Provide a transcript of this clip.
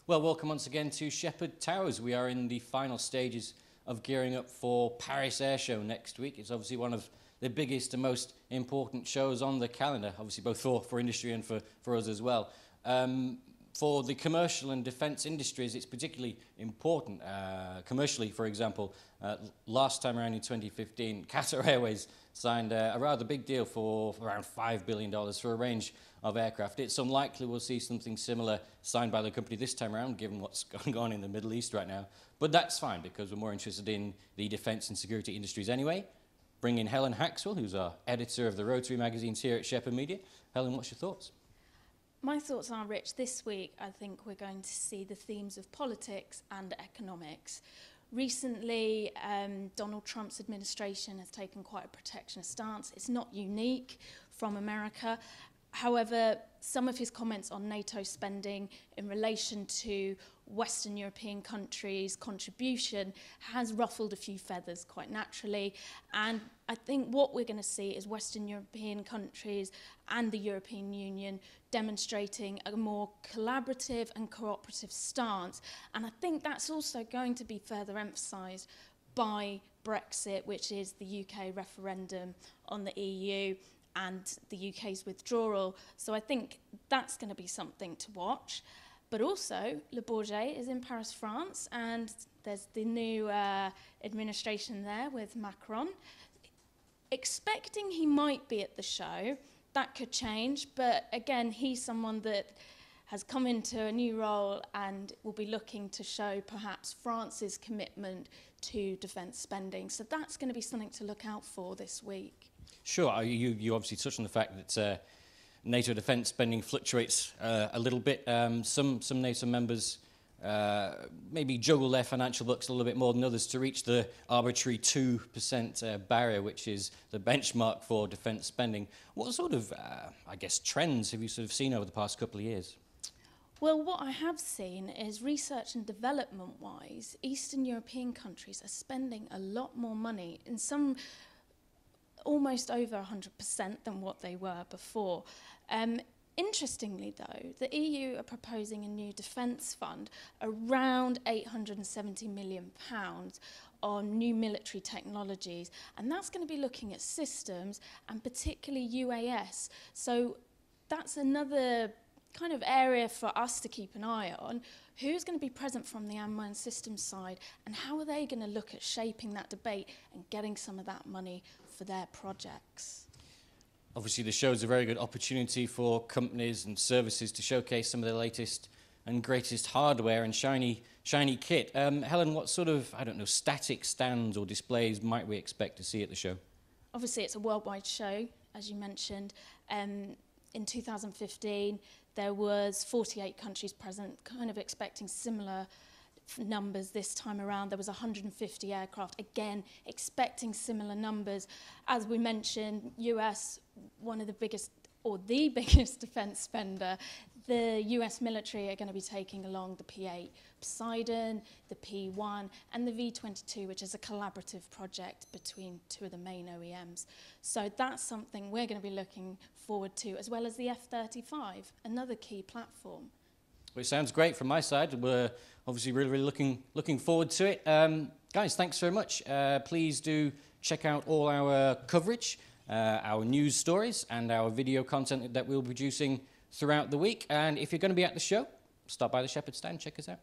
Well, welcome once again to Shephard Towers. We are in the final stages of gearing up for Paris Air Show next week. It's obviously one of the biggest and most important shows on the calendar, obviously both for industry and for us as well. For the commercial and defence industries, it's particularly important. Commercially, for example, last time around in 2015, Qatar Airways signed a rather big deal for around $5 billion for a range of aircraft. It's unlikely we'll see something similar signed by the company this time around, given what's going on in the Middle East right now. But that's fine, because we're more interested in the defence and security industries anyway. Bring in Helen Haxell, who's our editor of the Rotary magazines here at Shephard Media. Helen, what's your thoughts? My thoughts are, Rich, this week I think we're going to see the themes of politics and economics. Recently, Donald Trump's administration has taken quite a protectionist stance. It's not unique from America. However, some of his comments on NATO spending in relation to Western European countries' contribution has ruffled a few feathers quite naturally. And I think what we're going to see is Western European countries and the European Union demonstrating a more collaborative and cooperative stance. And I think that's also going to be further emphasised by Brexit, which is the UK referendum on the EU and the UK's withdrawal. So I think that's going to be something to watch. But also, Bourget is in Paris, France, and there's the new administration there with Macron. Expecting he might be at the show, that could change, but again, he's someone that has come into a new role and will be looking to show perhaps France's commitment to defence spending. So that's going to be something to look out for this week. Sure, you obviously touched on the fact that NATO defence spending fluctuates a little bit. Some NATO members maybe juggle their financial books a little bit more than others to reach the arbitrary 2% barrier, which is the benchmark for defence spending. What sort of, I guess, trends have you sort of seen over the past couple of years? Well, what I have seen is research and development-wise, Eastern European countries are spending a lot more money, in some almost over 100% than what they were before. Interestingly, though, the EU are proposing a new defence fund, around £870 million on new military technologies, and that's going to be looking at systems and particularly UAS. So that's another kind of area for us to keep an eye on. Who's going to be present from the unmanned systems side, and how are they going to look at shaping that debate and getting some of that money for their projects? Obviously, the show is a very good opportunity for companies and services to showcase some of the latest and greatest hardware and shiny kit. Helen, what sort of, I don't know, static stands or displays might we expect to see at the show? Obviously, it's a worldwide show, as you mentioned. In 2015, there was 48 countries present, kind of expecting similar numbers this time around. There was 150 aircraft, again, expecting similar numbers. As we mentioned, US, one of the biggest, or the biggest defence spender. The US military are going to be taking along the P-8 Poseidon, the P-1 and the V-22, which is a collaborative project between two of the main OEMs. So that's something we're going to be looking forward to, as well as the F-35, another key platform. Well, it sounds great from my side. We're obviously really looking forward to it. Guys, thanks very much. Please do check out all our coverage, our news stories and our video content that we'll be producing throughout the week. And if you're going to be at the show, stop by the Shephard stand, check us out.